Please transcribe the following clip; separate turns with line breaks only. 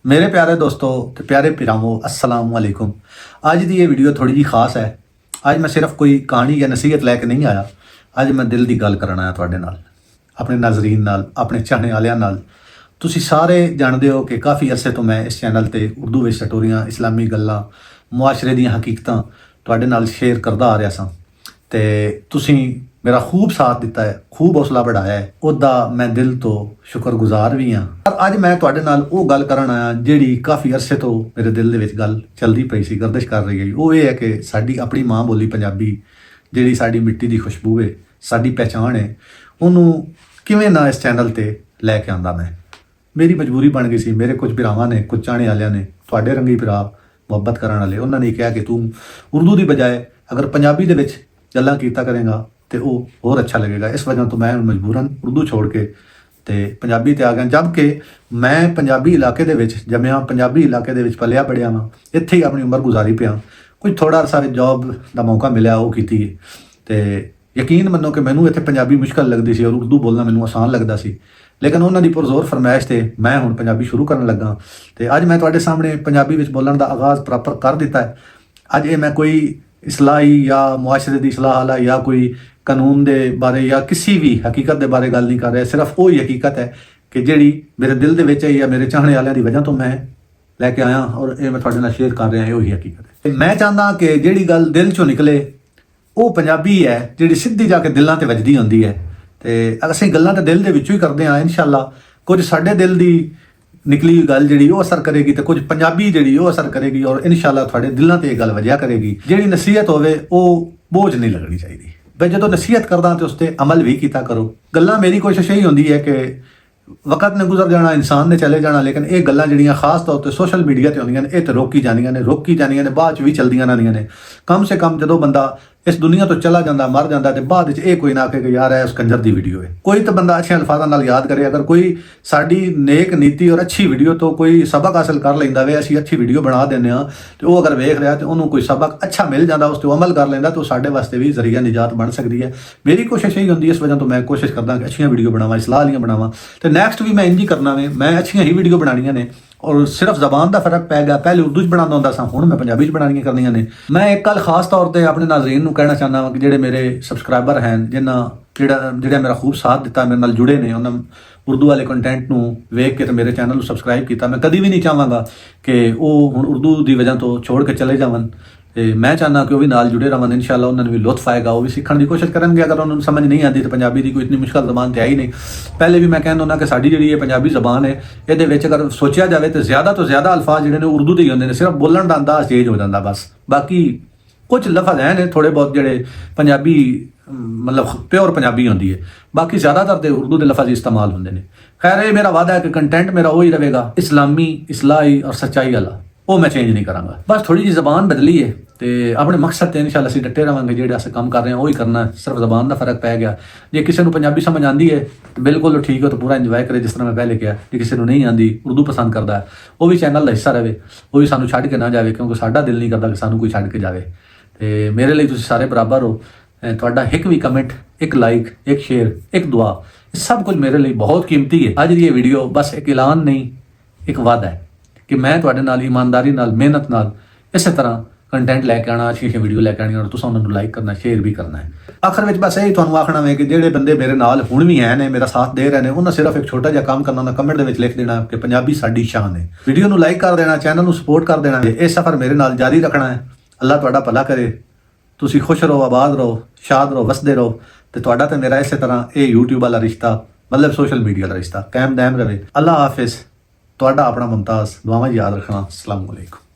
मेरे प्यारे दोस्तों ते प्यारे पिरामो अस्सलाम वालेकुम। अज की ये वीडियो थोड़ी जी खास है। अज मैं सिर्फ कोई कहानी या नसीहत लैके नहीं आया। अज मैं दिल की गल करन आया तुहाडे नाल, अपने नाजरीन नाल, अपने चाहने वालियां नाल। तुसी सारे जानते हो कि काफ़ी अरसे तो मैं इस चैनल ते उर्दू विच स्टोरियां, इस्लामी गल्लां, मुआशरे दीयां हकीकतां तुहाडे नाल शेयर करदा आ रहा सां ते तुसी मेरा खूब साथ दिता है, खूब हौसला बढ़ाया है। उसदा मैं दिल तो शुक्रगुजार भी हाँ। पर अज मैं तुहाडे नाल वो गल करन आया जिहड़ी काफ़ी अरसे तो मेरे दिल दे विच गल चलदी पई सी, गर्दिश कर रही है। वो ये है कि साडी अपनी माँ बोली पंजाबी जिहड़ी साडी मिट्टी दी खुशबू है, साडी पहचान है, उन्होंने किवें ना इस चैनल ते लैके आंदा। मैं मेरी मजबूरी बन गई सी। मेरे कुछ भरावां ने, कुछ चाहने वालियां ने, तुहाडे रंगी भरा मुहब्बत करन वाले, उन्होंने कहा कि तू उर्दू की बजाय अगर पंजाबी दे विच गल्लां कीता करेगा तो वो और अच्छा लगेगा। इस वजह तो मैं मजबूरन उर्दू छोड़ के ते पंजाबी ते आ गया। जबकि मैं पंजाबी इलाके दे विच जम्मिया, पंजाबी इलाके दे विच पलिया बढ़िया वां, इत्थे ही अपनी उम्र गुजारी पिया। कुछ थोड़ा अरसा जॉब का मौका मिला वो कीती ते यकीन मनो कि मैनू इत्थे पंजाबी मुश्किल लगती सी और उर्दू बोलना मैनू आसान लगता सी। लेकिन उन्होंने पुरजोर फरमाइश से मैं हुण पंजाबी शुरू करन लगा ते अज मैं तुहाडे सामने पंजाबी विच बोलण दा आगाज़ प्रॉपर कर दिता है। अज ये मैं कोई इस्लाही या मुआशरे की सलाह वाला या कोई कानून के बारे या किसी भी हकीकत के बारे गल नहीं कर रहा। सिर्फ वही हकीकत है कि जिहड़ी मेरे दिल दे विच है या मेरे चाहने वालियां की वजह तो मैं लैके आया और ये मैं तुहाडे नाल शेयर कर रहा। वही हकीकत है। मैं चाहता कि जिहड़ी गल दिल चों निकले वो पंजाबी है, जिहड़ी सीधी जाके दिलों ते वजदी होंदी है। तो असीं गल्लां तां दिल दे विचों ही करदे हां। इंशाअल्लाह कुछ साडे दिल दी निकली गल जिहड़ी वो असर करेगी तो कुछ पंजाबी जिहड़ी वो असर करेगी और इंशाअल्लाह तुहाडे दिलों ते गल वजिया करेगी। जिहड़ी नसीहत होवे वो बोझ नहीं लगनी चाहिए। भाई जो नसीहत करदा तो उस पर अमल भी किया करो। गल्लां मेरी कोशिश यही होंदी है कि वक्त ने गुजर जाना, इंसान ने चले जाना, लेकिन ये गल्लां जिहड़ियां खास तौर पर सोशल मीडिया ते होंदियां ने ये तो रोकी जानियां ने बाद भी चलदियां रहंदियां ने। कम से कम जो बंदा इस दुनिया तो चला जाता, मर जाता तो बाद ये कोई ना आके कि यार है उस कंजर की वीडियो है। कोई तो बंदा अच्छे अल्फाजां नाल याद करे। अगर कोई साडी नेक नीति और अच्छी वीडियो तो कोई सबक हासिल कर लेंदा वे, असीं अच्छी वीडियो बना देने हाँ तो वो अगर वेख रहा तो उन्होंने कोई सबक अच्छा मिल जाता, उस पर अमल कर लेंदा तो साडे वास्ते भी जरिया निजात बन सकती है। मेरी कोशिश यही होंदी है। इस वजह तो मैं कोशिश करदा कि अच्छियां वीडियो बनावां, इस्लाह वालियां बनावां। तो नैक्सट भी मैं इंज ही करना वे, मैं अच्छियां ही वीडियो बनानियां ने और सिर्फ जबान का फर्क पै गया। पहले उर्दू च बनाना होंदा सा, हुण मैं पंजाबी च बनानियां करनियां ने। मैं एक गल खास तौर पर अपने नाज़रीन नूं कहना चाहना वा कि जिहड़े मेरे सबसक्राइबर हैं, जिन्हें मेरा खूब साथ दिता, मेरे नाल जुड़े ने, उन्होंने उर्दू वाले कंटेंट नूं वेख के तो मेरे चैनल नूं सबसक्राइब किया। मैं कभी भी नहीं चाहांगा कि वो हुण उर्दू की वजह तो छोड़ के चले जावन। मैं चाहना कि वो भी नाल जुड़े रहन। इंशाअल्लाह उन्होंने भी लुत्फ आएगा, वो भी सीखने की कोशिश करेंगे। अगर उन्होंने समझ नहीं आती तो पंजाबी की कोई इतनी मुश्किल जबान तो है ही नहीं। पहले भी मैं कहना होना कि साडी जिहड़ी पंजाबी जबान है ये अगर सोचा जाए तो ज़्यादा अल्फाज जिहड़े ने उर्दू के ही होंदे ने, सिर्फ बोलण दा अंदाज चेंज हो जाता बस। बाकी कुछ लफज हैं ने थोड़े बहुत जिहड़े पंजाबी मतलब प्योर पंजाबी होंदी है, बाकी ज़्यादातर तो उर्दू के लफज इस्तेमाल होंदे ने। खैर ये मेरा वादा है कि कंटेंट मेरा वही रहेगा, इस्लामी, इस्लाही और सच्चाई वाला, वो मैं चेंज नहीं करांगा। बस थोड़ी जी जबान बदली है तो अपने मकसद से इंशाअल्लाह असीं डटे रहांगे। जिहड़े अस काम कर रहे हैं वही करना है, सिर्फ जबान का फर्क पै गया। जे किसी को पंजाबी समझ आती है तो बिल्कुल ठीक है, तो पूरा इंजॉय करे जिस तरह मैं पहले कहा। जे किसी को नहीं आती, उर्दू पसंद करता है, वो भी चैनल का हिस्सा रहे, वो भी सानू छड्ड के ना जाए, क्योंकि साडा दिल नहीं करता कि सानू कोई छड्ड के जाए। तो मेरे लिए तुसीं सारे बराबर हो। तुहाडा एक भी कमेंट, एक लाइक, एक शेयर, एक दुआ, सब कुछ मेरे लिए बहुत कीमती है। अज ये वीडियो बस एक ऐलान नहीं, एक वादा है कि मैं तुहाडे नाल ईमानदारी नाल, मेहनत नाल इस तरह कंटेंट लैके आना, अच्छी वीडियो लैके आनी और तुसां उन्होंने लाइक करना, शेयर भी करना है। आखिर में बस यही तुहानूं आखना है कि जिहड़े बंदे मेरे नाल हुण भी हैं ने, मेरा साथ दे रहे हैं, उन्हें सिर्फ एक छोटा जिहा काम करना, कमेंट दे विच लिख देना कि पंजाबी साडी शान है। वीडियो नूं लाइक कर देना, चैनल नूं सपोर्ट कर देना। ये सफ़र मेरे नाल जारी रखना है। अल्लाह तुहाडा भला करे, तुसीं खुश रहो, आबाद रहो, शाद रहो, वसदे रहो। तो तुहाडा ते मेरा इस तरह ये यूट्यूब वाला रिश्ता, मतलब सोशल मीडिया का रिश्ता कायम दायम रहे। अल्लाह हाफिज़। तुहाडा अपना मुमताज़, दुआवां याद रखना। अस्सलाम वालेकुम।